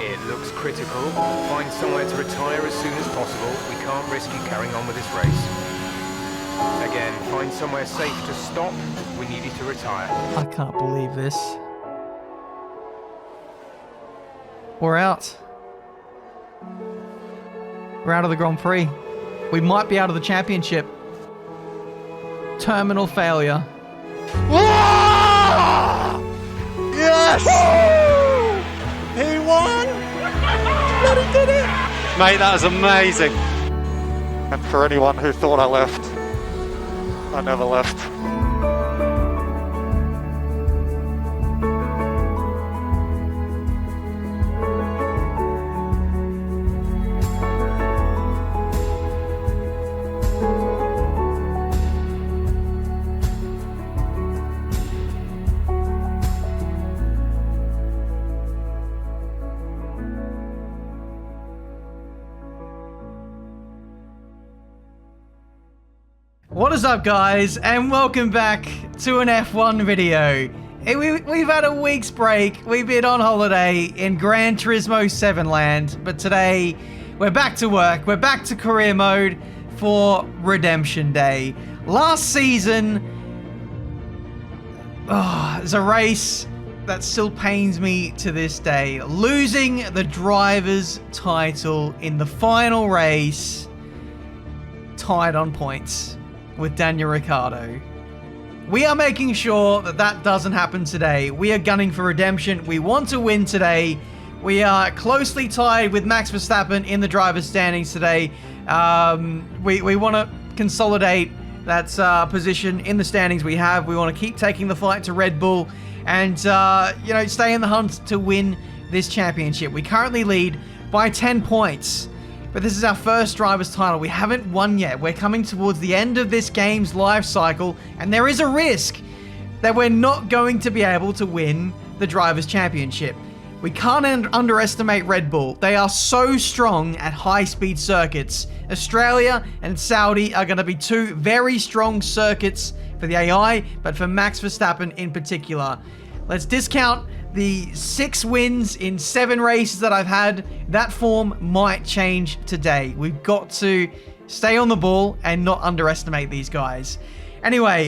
It looks critical. Find somewhere to retire as soon as possible. We can't risk you carrying on with this race. Again, find somewhere safe to stop. We need you to retire. I can't believe this. We're out. We're out of the Grand Prix. We might be out of the championship. Terminal failure. Yes! He won! But he did it! Mate, that was amazing. And for anyone who thought I left, I never left. What is up, guys, and welcome back to an F1 video. We've had a week's break. We've been on holiday in Gran Turismo 7 land, but today we're back to work. We're back to career mode for Redemption Day. Last season, it's a race that still pains me to this day. Losing the driver's title in the final race, tied on points with Daniel Ricciardo. We are making sure that that doesn't happen today. We are gunning for redemption. We want to win today. We are closely tied with Max Verstappen in the driver's standings today. We want to consolidate that position in the standings we have. We want to keep taking the fight to Red Bull and stay in the hunt to win this championship. We currently lead by 10 points. But this is our first driver's title. We haven't won yet. We're coming towards the end of this game's life cycle, and there is a risk that we're not going to be able to win the driver's championship. We can't underestimate Red Bull. They are so strong at high-speed circuits. Australia and Saudi are going to be two very strong circuits for the AI, but for Max Verstappen in particular. Let's discount the 6 wins in 7 races that I've had. That form might change today. We've got to stay on the ball and not underestimate these guys. Anyway,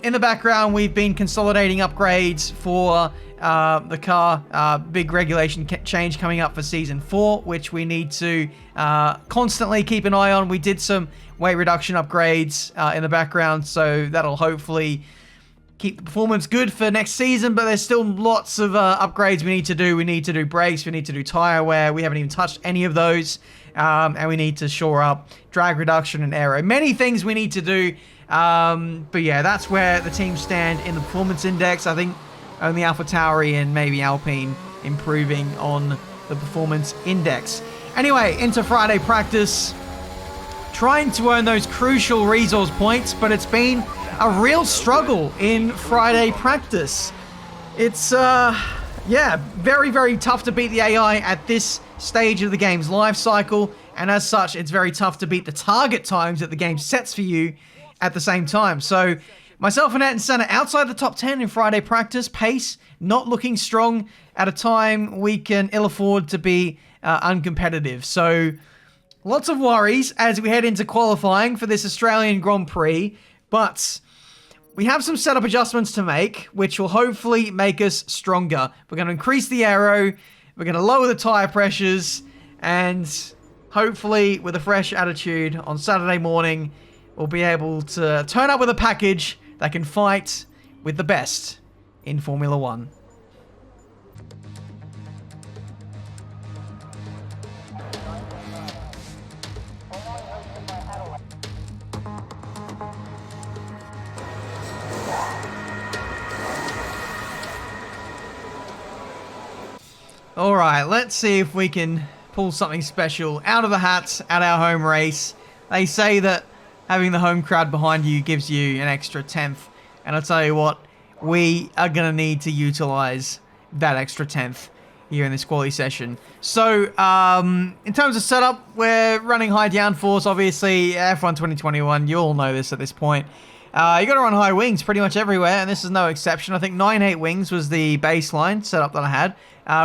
in the background, we've been consolidating upgrades for the car. Big regulation change coming up for Season 4, which we need to constantly keep an eye on. We did some weight reduction upgrades in the background, so that'll hopefully keep the performance good for next season, but there's still lots of upgrades we need to do. We need to do brakes, we need to do tire wear. We haven't even touched any of those. And we need to shore up drag reduction and aero. Many things we need to do. But yeah, that's where the teams stand in the performance index. I think only AlphaTauri and maybe Alpine improving on the performance index. Anyway, into Friday practice. Trying to earn those crucial resource points, but it's been a real struggle in Friday practice. It's, very, very tough to beat the AI at this stage of the game's life cycle, and as such, it's very tough to beat the target times that the game sets for you at the same time. So, myself and Ant Senna outside the top 10 in Friday practice, pace not looking strong at a time we can ill afford to be uncompetitive. So, lots of worries as we head into qualifying for this Australian Grand Prix, but we have some setup adjustments to make, which will hopefully make us stronger. We're going to increase the aero, we're going to lower the tyre pressures, and hopefully with a fresh attitude on Saturday morning, we'll be able to turn up with a package that can fight with the best in Formula One. All right, let's see if we can pull something special out of the hat at our home race. They say that having the home crowd behind you gives you an extra 10th. And I'll tell you what, we are going to need to utilize that extra 10th here in this quality session. So, in terms of setup, we're running high downforce, obviously. F1 2021, you all know this at this point. You got to run high wings pretty much everywhere, and this is no exception. I think 9.8 wings was the baseline setup that I had.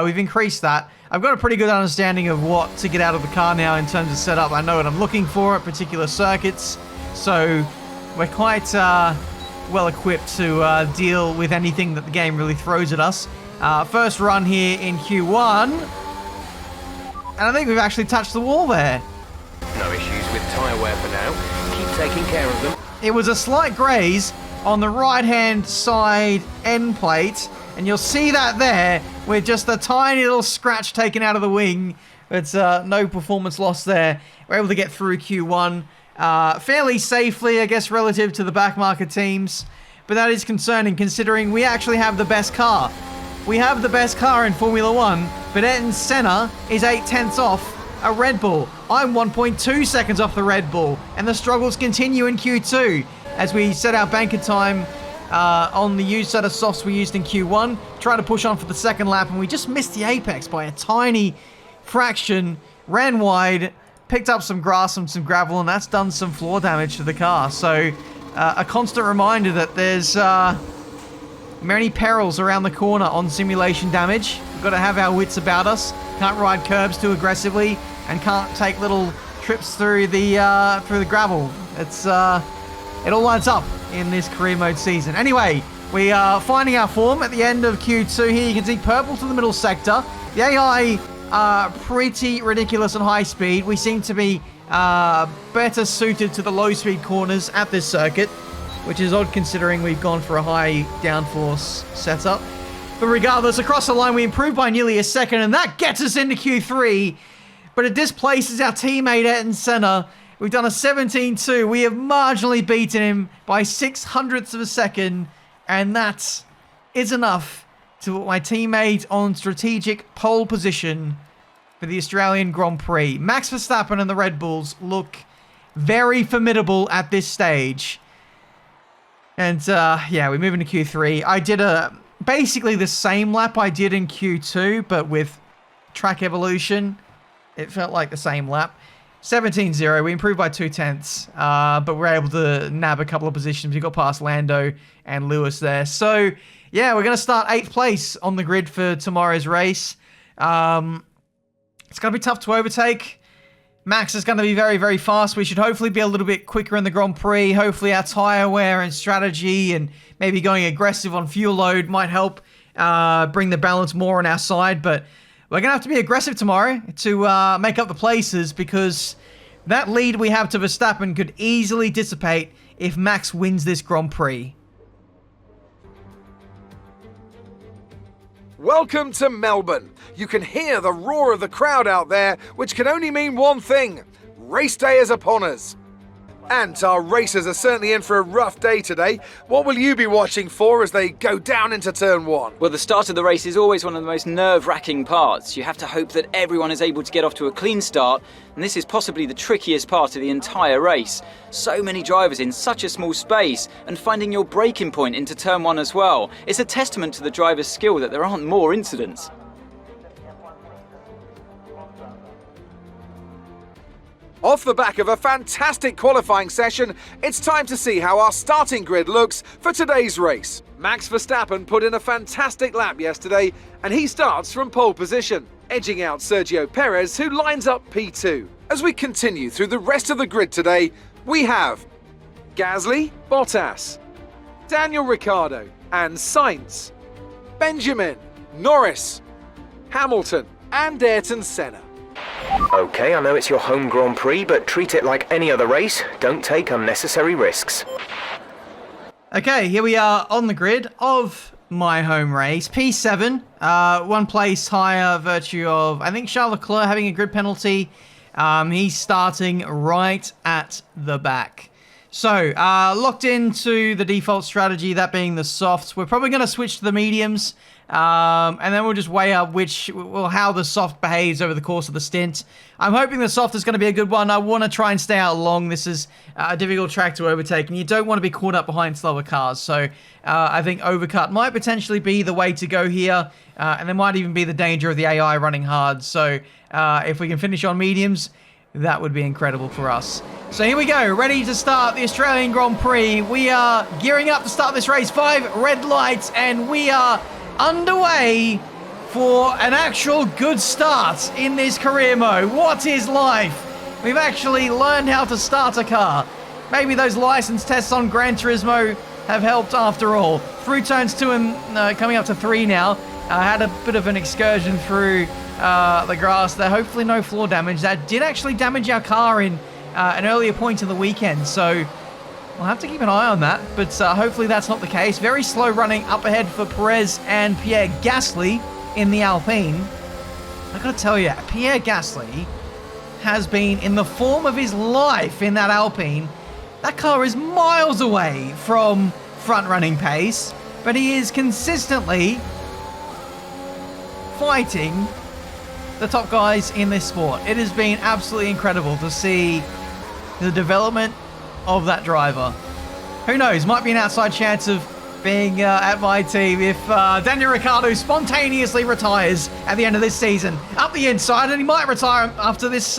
We've increased that. I've got a pretty good understanding of what to get out of the car now in terms of setup. I know what I'm looking for at particular circuits, so we're quite well equipped to deal with anything that the game really throws at us. First run here in Q1, and I think we've actually touched the wall there. No issues with tyre wear for now. Keep taking care of them. It was a slight graze on the right-hand side end plate, and you'll see that there with just a tiny little scratch taken out of the wing. But no performance loss there. We're able to get through Q1 fairly safely, I guess, relative to the back market teams. But that is concerning, considering we actually have the best car. We have the best car in Formula 1, but Ayrton Senna is 8/10ths off a Red Bull. I'm 1.2 seconds off the Red Bull, and the struggles continue in Q2 as we set our banker time on the used set of softs we used in Q1, try to push on for the second lap, and we just missed the apex by a tiny fraction, ran wide, picked up some grass and some gravel, and that's done some floor damage to the car. So a constant reminder that there's many perils around the corner on simulation damage. We've got to have our wits about us. Can't ride curbs too aggressively, and can't take little trips through the gravel. It's it all lines up in this career mode season. Anyway, we are finding our form at the end of Q2 here. You can see purple to the middle sector. The AI are pretty ridiculous and high speed. We seem to be better suited to the low speed corners at this circuit, which is odd considering we've gone for a high downforce setup. But regardless, across the line, we improved by nearly a second, and that gets us into Q3. But it displaces our teammate Ayrton Senna. We've done a 17.2. We have marginally beaten him by 0.06 of a second, and that is enough to put my teammate on strategic pole position for the Australian Grand Prix. Max Verstappen and the Red Bulls look very formidable at this stage. And yeah, we move into Q3. I did basically the same lap I did in Q2, but with track evolution. It felt like the same lap. 17.0, we improved by 0.2, but we're able to nab a couple of positions. We got past Lando and Lewis there. So, yeah, we're going to start 8th place on the grid for tomorrow's race. It's going to be tough to overtake. Max is going to be very, very fast. We should hopefully be a little bit quicker in the Grand Prix. Hopefully our tyre wear and strategy and maybe going aggressive on fuel load might help bring the balance more on our side. But we're going to have to be aggressive tomorrow to make up the places, because that lead we have to Verstappen could easily dissipate if Max wins this Grand Prix. Welcome to Melbourne. You can hear the roar of the crowd out there, which can only mean one thing. Race day is upon us. And our racers are certainly in for a rough day today. What will you be watching for as they go down into turn 1? Well, the start of the race is always one of the most nerve-wracking parts. You have to hope that everyone is able to get off to a clean start, and this is possibly the trickiest part of the entire race. So many drivers in such a small space, and finding your braking point into turn 1 as well. It's a testament to the driver's skill that there aren't more incidents. Off the back of a fantastic qualifying session, it's time to see how our starting grid looks for today's race. Max Verstappen put in a fantastic lap yesterday, and he starts from pole position, edging out Sergio Perez, who lines up P2. As we continue through the rest of the grid today, we have Gasly, Bottas, Daniel Ricciardo and Sainz, Benjamin, Norris, Hamilton and Ayrton Senna. Okay, I know it's your home Grand Prix, but treat it like any other race. Don't take unnecessary risks. Okay, here we are on the grid of my home race. P7, 1 place higher, virtue of, I think, Charles Leclerc having a grid penalty. He's starting right at the back. So, locked into the default strategy, that being the softs. We're probably going to switch to the mediums. And then we'll just weigh up how the soft behaves over the course of the stint. I'm hoping the soft is going to be a good one. I want to try and stay out long. This is a difficult track to overtake, and you don't want to be caught up behind slower cars. So I think overcut might potentially be the way to go here, and there might even be the danger of the AI running hard. So if we can finish on mediums, that would be incredible for us. So here we go, ready to start the Australian Grand Prix. We are gearing up to start this race. 5 red lights, and we are underway for an actual good start in this career mode. What is life? We've actually learned how to start a car. Maybe those license tests on Gran Turismo have helped after all. Through turns 2 and coming up to 3 now. I had a bit of an excursion through the grass there. Hopefully no floor damage. That did actually damage our car in an earlier point of the weekend, so we'll have to keep an eye on that, but hopefully that's not the case. Very slow running up ahead for Perez and Pierre Gasly in the Alpine. I gotta tell you, Pierre Gasly has been in the form of his life in that Alpine. That car is miles away from front-running pace, but he is consistently fighting the top guys in this sport. It has been absolutely incredible to see the development of that driver. Who knows, might be an outside chance of being at my team if Daniel Ricciardo spontaneously retires at the end of this season. Up the inside, and he might retire after this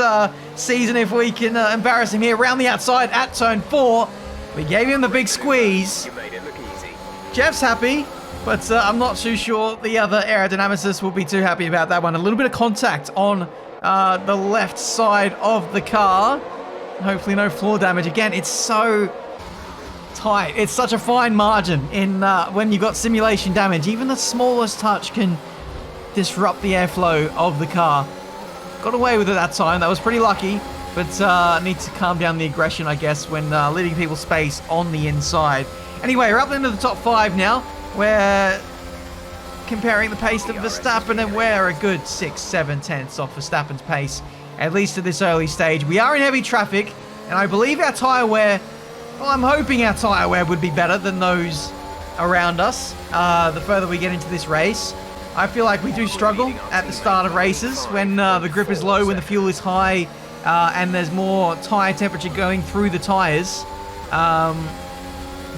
season if we can embarrass him here. Around the outside at turn 4. We gave him the big squeeze. Jeff's happy, but I'm not too sure the other aerodynamicists will be too happy about that one. A little bit of contact on the left side of the car. Hopefully no floor damage. Again, it's so tight. It's such a fine margin in when you've got simulation damage. Even the smallest touch can disrupt the airflow of the car. Got away with it that time. That was pretty lucky, but need to calm down the aggression, I guess, when leaving people space on the inside. Anyway, we're up into the top 5 now. We're comparing the pace to Verstappen, and we're a good 6, 7 tenths off Verstappen's pace, at least at this early stage. We are in heavy traffic, and I believe our tyre wear, well, I'm hoping our tyre wear would be better than those around us the further we get into this race. I feel like we do struggle at the start of races when the grip is low, when the fuel is high, and there's more tyre temperature going through the tyres.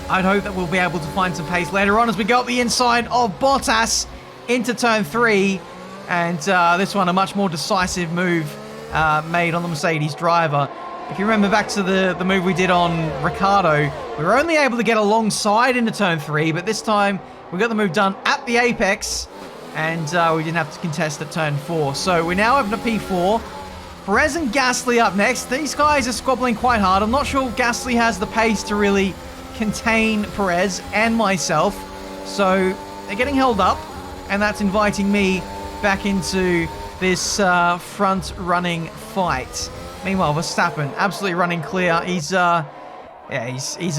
I'd hope that we'll be able to find some pace later on as we go up the inside of Bottas into turn 3. And this one, a much more decisive move made on the Mercedes driver. If you remember back to the move we did on Ricciardo, we were only able to get alongside into turn 3, but this time we got the move done at the apex, and we didn't have to contest at turn 4. So we now have a P4. Perez and Gasly up next. These guys are squabbling quite hard. I'm not sure Gasly has the pace to really contain Perez and myself, so they're getting held up, and that's inviting me back into this front-running fight. Meanwhile, Verstappen absolutely running clear. He's a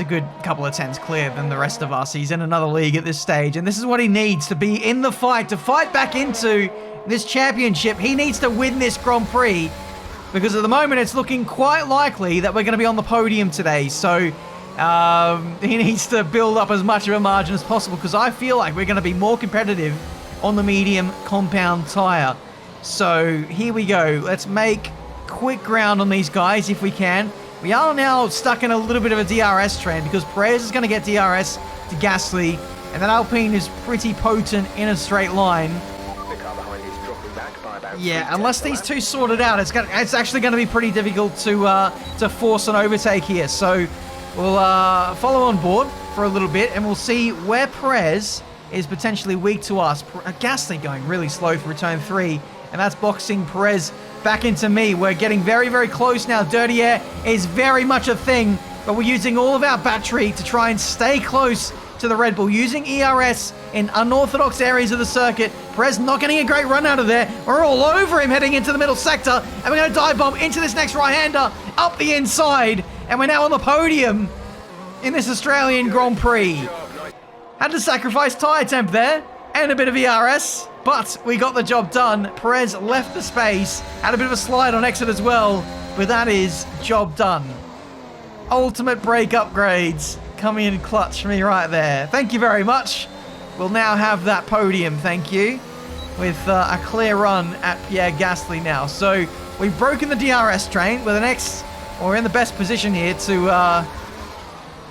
good couple of tenths clear than the rest of us. He's in another league at this stage, and this is what he needs to be in the fight, to fight back into this championship. He needs to win this Grand Prix, because at the moment it's looking quite likely that we're going to be on the podium today. So he needs to build up as much of a margin as possible, because I feel like we're going to be more competitive on the medium compound tyre. So here we go. Let's make quick ground on these guys if we can. We are now stuck in a little bit of a DRS trend, because Perez is going to get DRS to Gasly, and that Alpine is pretty potent in a straight line. Yeah, unless these two sort it out, it's actually going to be pretty difficult to force an overtake here. So we'll follow on board for a little bit, and we'll see where Perez is potentially weak to us. Gasly going really slow through turn 3, and that's boxing Perez back into me. We're getting very, very close now. Dirty air is very much a thing, but we're using all of our battery to try and stay close to the Red Bull, using ERS in unorthodox areas of the circuit. Perez not getting a great run out of there. We're all over him heading into the middle sector, and we're going to dive bomb into this next right-hander up the inside, and we're now on the podium in this Australian Grand Prix. Had to sacrifice tyre temp there and a bit of ERS, but we got the job done. Perez left the space, had a bit of a slide on exit as well, but that is job done. Ultimate brake upgrades coming in clutch for me right there. Thank you very much. We'll now have that podium, thank you, with a clear run at Pierre Gasly now. So we've broken the DRS train. We're in the best position here to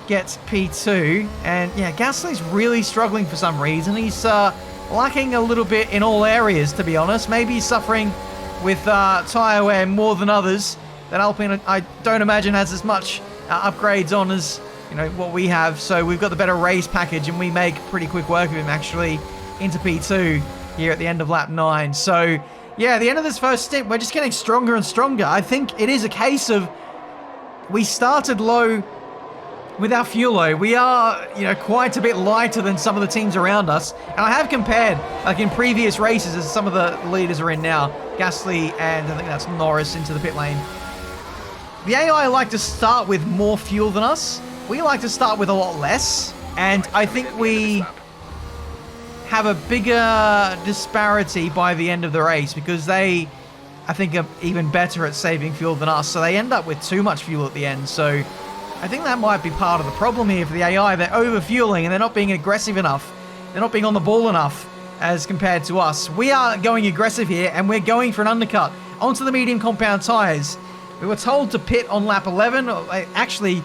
get P2. And yeah, Gasly's really struggling for some reason. He's lacking a little bit in all areas, to be honest. Maybe he's suffering with tyre wear more than others. that Alpine, I don't imagine, has as much upgrades on as, you know, what we have. So we've got the better race package, and we make pretty quick work of him, actually, into P2 here at the end of lap 9. So, yeah, at the end of this first stint, we're just getting stronger and stronger. I think it is a case of we started low with our fuel low. We are, you know, quite a bit lighter than some of the teams around us. And I have compared, like in previous races, as some of the leaders are in now. Gasly and I think that's Norris into the pit lane. The AI like to start with more fuel than us. We like to start with a lot less. And I think we have a bigger disparity by the end of the race because they, I think, are even better at saving fuel than us. So they end up with too much fuel at the end. So I think that might be part of the problem here for the AI. They're over-fueling and they're not being aggressive enough. They're not being on the ball enough as compared to us. We are going aggressive here and we're going for an undercut onto the medium compound tyres. We were told to pit on lap 11. Actually,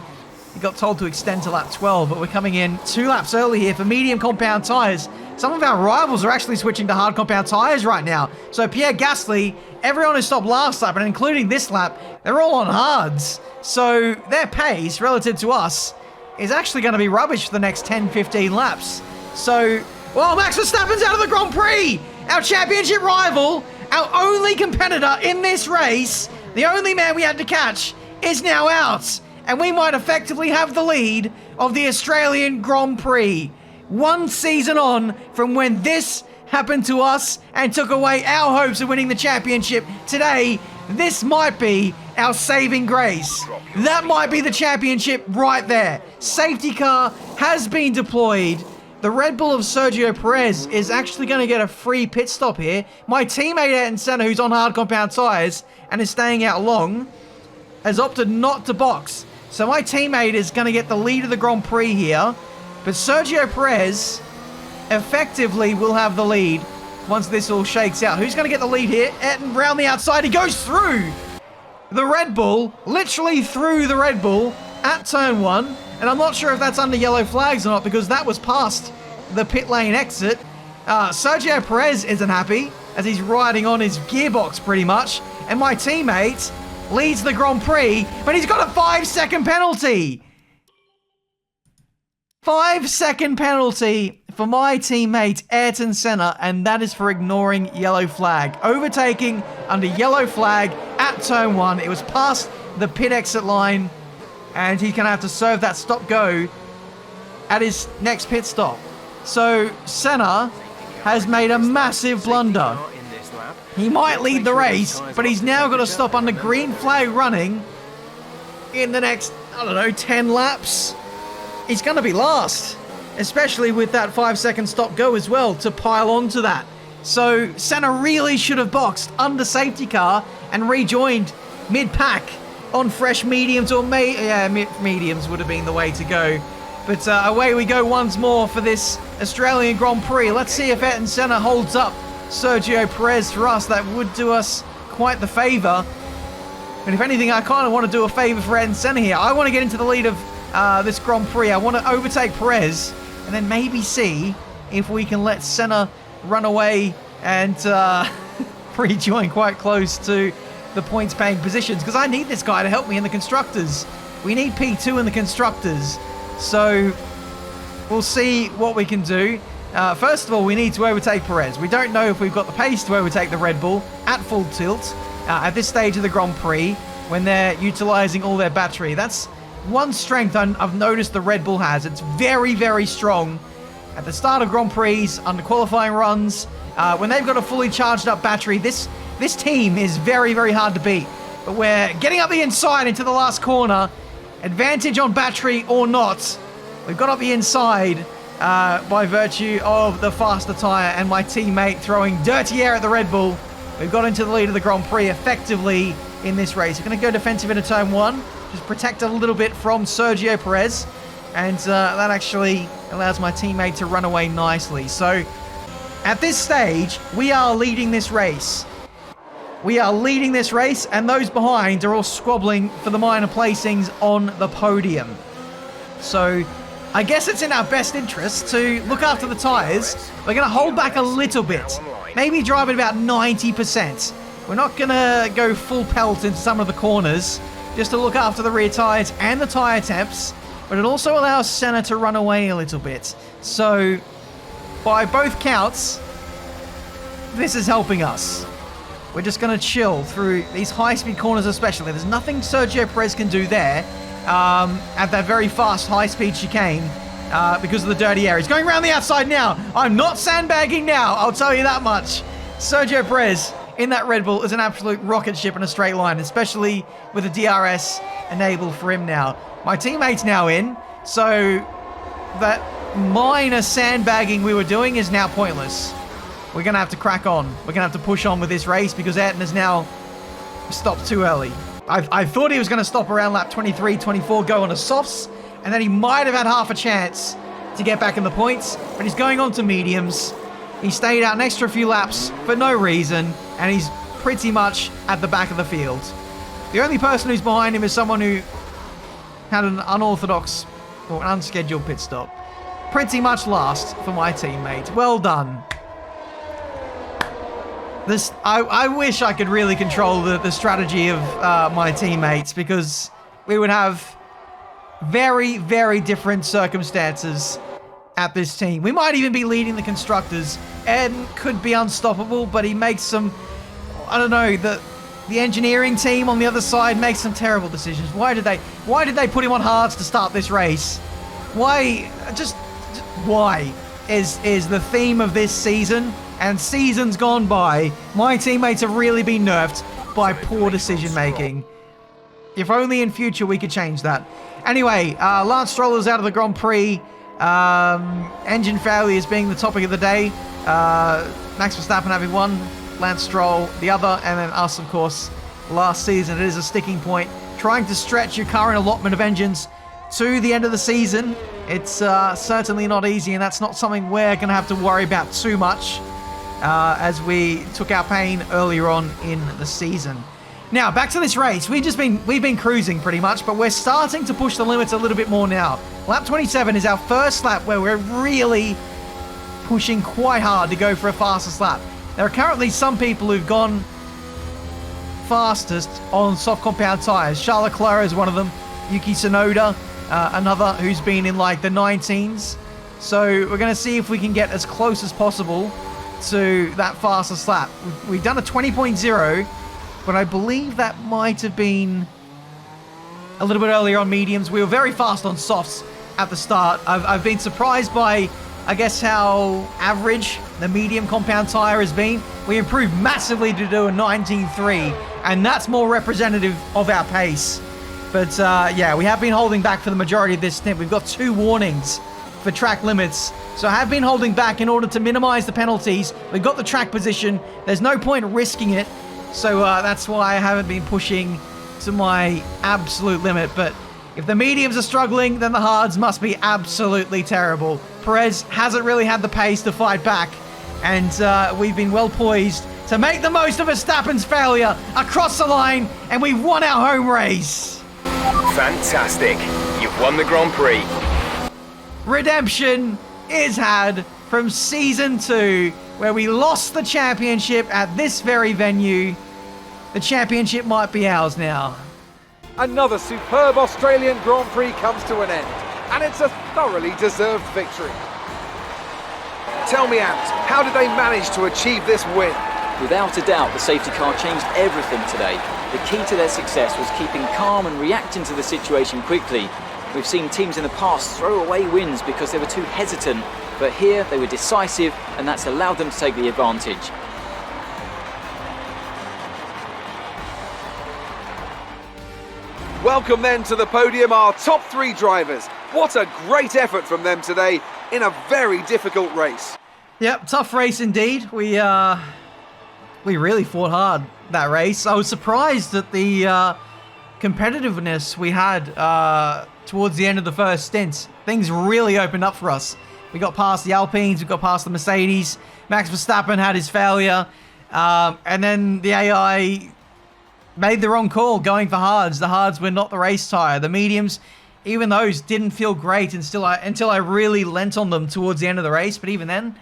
we got told to extend to lap 12, but we're coming in 2 laps early here for medium compound tyres. Some of our rivals are actually switching to hard compound tyres right now. So Pierre Gasly, everyone who stopped last lap, and including this lap, they're all on hards. So their pace relative to us is actually going to be rubbish for the next 10, 15 laps. So, well, Max Verstappen's out of the Grand Prix. Our championship rival, our only competitor in this race, the only man we had to catch, is now out. And we might effectively have the lead of the Australian Grand Prix. 1 season on from when this happened to us and took away our hopes of winning the championship. Today, this might be our saving grace. That might be the championship right there. Safety car has been deployed. The Red Bull of Sergio Perez is actually going to get a free pit stop here. My teammate Ayrton Senna, who's on hard compound tyres and is staying out long, has opted not to box. So my teammate is going to get the lead of the Grand Prix here. But Sergio Perez effectively will have the lead once this all shakes out. Who's going to get the lead here? Ayrton round the outside. He goes through the Red Bull, literally through the Red Bull at turn 1. And I'm not sure if that's under yellow flags or not because that was past the pit lane exit. Sergio Perez isn't happy as he's riding on his gearbox pretty much. And my teammate leads the Grand Prix, but he's got a 5-second penalty. 5-second penalty for my teammate Ayrton Senna, and that is for ignoring yellow flag. Overtaking under yellow flag at turn 1. It was past the pit exit line, and he's going to have to serve that stop-go at his next pit stop. So Senna has made a massive blunder. He might lead the race, but he's now got to stop under green flag running in the next, I don't know, 10 laps. He's going to be last, especially with that 5-second stop go as well to pile onto that. So Senna really should have boxed under safety car and rejoined mid-pack on fresh mediums, or mediums would have been the way to go. But away we go once more for this Australian Grand Prix. Let's see if Ayrton Senna holds up Sergio Perez for us. That would do us quite the favour. But if anything, I kind of want to do a favour for Ayrton Senna here. I want to get into the lead of this Grand Prix. I want to overtake Perez and then maybe see if we can let Senna run away and rejoin quite close to the points paying positions, because I need this guy to help me in the Constructors. We need P2 in the Constructors. So we'll see what we can do. First of all, we need to overtake Perez. We don't know if we've got the pace to overtake the Red Bull at full tilt at this stage of the Grand Prix when they're utilising all their battery. That's one strength I've noticed the Red Bull has. It's very, very strong at the start of Grand Prix, under qualifying runs. When they've got a fully charged up battery, this team is very, very hard to beat. But we're getting up the inside into the last corner. Advantage on battery or not, we've got up the inside by virtue of the faster tyre and my teammate throwing dirty air at the Red Bull. We've got into the lead of the Grand Prix effectively in this race. We're going to go defensive into turn 1. Just protect a little bit from Sergio Perez. And that actually allows my teammate to run away nicely. So at this stage, we are leading this race. We are leading this race, and those behind are all squabbling for the minor placings on the podium. So I guess it's in our best interest to look after the tyres. We're going to hold back a little bit. Maybe drive at about 90%. We're not going to go full pelt into some of the corners just to look after the rear tyres and the tyre temps, but it also allows Senna to run away a little bit. So, by both counts, this is helping us. We're just going to chill through these high-speed corners especially. There's nothing Sergio Perez can do there at that very fast high-speed chicane because of the dirty air. He's going around the outside now. I'm not sandbagging now, I'll tell you that much. Sergio Perez in that Red Bull is an absolute rocket ship in a straight line, especially with the DRS enabled for him now. My teammate's now in, so that minor sandbagging we were doing is now pointless. We're going to have to crack on. We're going to have to push on with this race because Ayrton has now stopped too early. I thought he was going to stop around lap 23, 24, go on to softs, and then he might have had half a chance to get back in the points, but he's going on to mediums. He stayed out an extra few laps for no reason, and he's pretty much at the back of the field. The only person who's behind him is someone who had an unorthodox or an unscheduled pit stop. Pretty much last for my teammate. Well done. I wish I could really control the strategy of my teammates, because we would have very, very different circumstances at this team. We might even be leading the constructors. Ed could be unstoppable, but he makes some, I don't know, the engineering team on the other side makes some terrible decisions. Why did they put him on hards to start this race? Why? Just why is the theme of this season and seasons gone by. My teammates have really been nerfed by poor decision making. If only in future we could change that. Anyway, Lance Stroll is out of the Grand Prix. Engine failures being the topic of the day. Max Verstappen having one, Lance Stroll the other, and then us, of course, last season. It is a sticking point. Trying to stretch your current allotment of engines to the end of the season. It's certainly not easy, and that's not something we're going to have to worry about too much as we took our pain earlier on in the season. Now, back to this race. We've been cruising pretty much, but we're starting to push the limits a little bit more now. Lap 27 is our first lap where we're really pushing quite hard to go for a fastest lap. There are currently some people who've gone fastest on soft compound tyres. Charles Leclerc is one of them. Yuki Tsunoda, another who's been in like the 19s. So we're going to see if we can get as close as possible to that fastest lap. We've done a 20.0, but I believe that might have been a little bit earlier on mediums. We were very fast on softs at the start. I've been surprised by, I guess, how average the medium compound tire has been. We improved massively to do a 19.3, and that's more representative of our pace. But yeah, we have been holding back for the majority of this stint. We've got 2 warnings for track limits, so I have been holding back in order to minimize the penalties. We've got the track position. There's no point risking it, so that's why I haven't been pushing to my absolute limit. But if the mediums are struggling, then the hards must be absolutely terrible. Perez hasn't really had the pace to fight back, and we've been well poised to make the most of Verstappen's failure across the line, and we've won our home race. Fantastic. You've won the Grand Prix. Redemption is had from Season 2, where we lost the championship at this very venue. The championship might be ours now. Another superb Australian Grand Prix comes to an end, and it's a thoroughly deserved victory. Tell me, Ant, how did they manage to achieve this win? Without a doubt, the safety car changed everything today. The key to their success was keeping calm and reacting to the situation quickly. We've seen teams in the past throw away wins because they were too hesitant, but here they were decisive, and that's allowed them to take the advantage. Welcome then to the podium, our top 3 drivers. What a great effort from them today in a very difficult race. Yep, tough race indeed. We really fought hard that race. I was surprised at the competitiveness we had towards the end of the first stint. Things really opened up for us. We got past the Alpines, we got past the Mercedes. Max Verstappen had his failure, and then the AI made the wrong call going for hards. The hards were not the race tyre. The mediums, even those didn't feel great until I really lent on them towards the end of the race. But even then,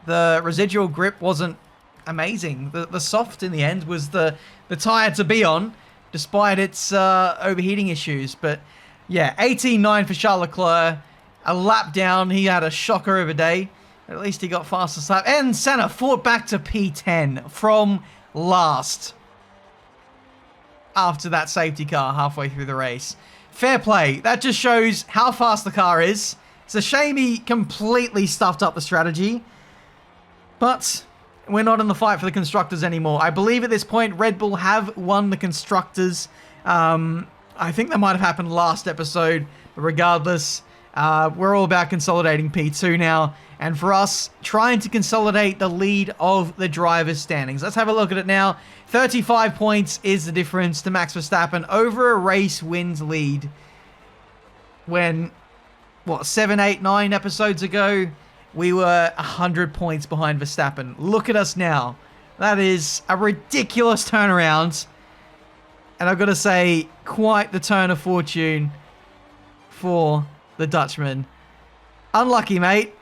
the residual grip wasn't amazing. The soft in the end was the tyre to be on, despite its overheating issues. But yeah, 18.9 for Charles Leclerc. A lap down. He had a shocker of a day. At least he got fastest lap. And Senna fought back to P10 from last after that safety car halfway through the race. Fair play. That just shows how fast the car is. It's a shame he completely stuffed up the strategy. But we're not in the fight for the Constructors anymore. I believe at this point Red Bull have won the Constructors. I think that might have happened last episode. But regardless, we're all about consolidating P2 now. And for us, trying to consolidate the lead of the drivers' standings. Let's have a look at it now. 35 points is the difference to Max Verstappen over a race wins lead. When, what, 7, 8, 9 episodes ago, we were 100 points behind Verstappen. Look at us now. That is a ridiculous turnaround. And I've got to say, quite the turn of fortune for the Dutchman. Unlucky, mate.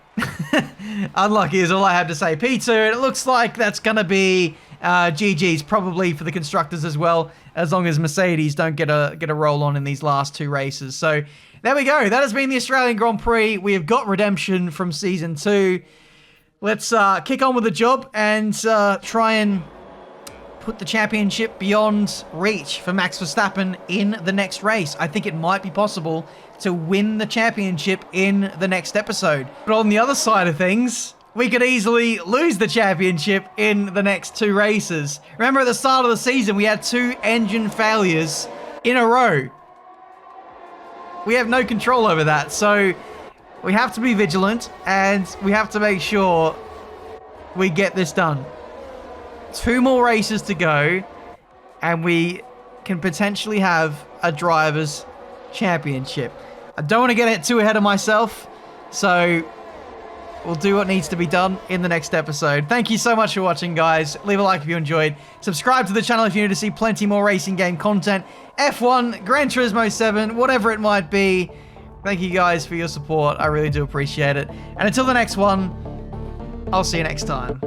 Unlucky is all I have to say. P2, and it looks like that's going to be GG's probably for the Constructors as well, as long as Mercedes don't get a roll on in these last 2 races. So there we go. That has been the Australian Grand Prix. We have got redemption from Season 2. Let's kick on with the job and try and put the championship beyond reach for Max Verstappen in the next race. I think it might be possible to win the championship in the next episode. But on the other side of things, we could easily lose the championship in the next 2 races. Remember at the start of the season, we had 2 engine failures in a row. We have no control over that, so we have to be vigilant and we have to make sure we get this done. 2 more races to go and we can potentially have a driver's championship. I don't want to get it too ahead of myself, so we'll do what needs to be done in the next episode. Thank you so much for watching, guys. Leave a like if you enjoyed. Subscribe to the channel if you need to see plenty more racing game content. F1, Gran Turismo 7, whatever it might be. Thank you guys for your support. I really do appreciate it. And until the next one, I'll see you next time.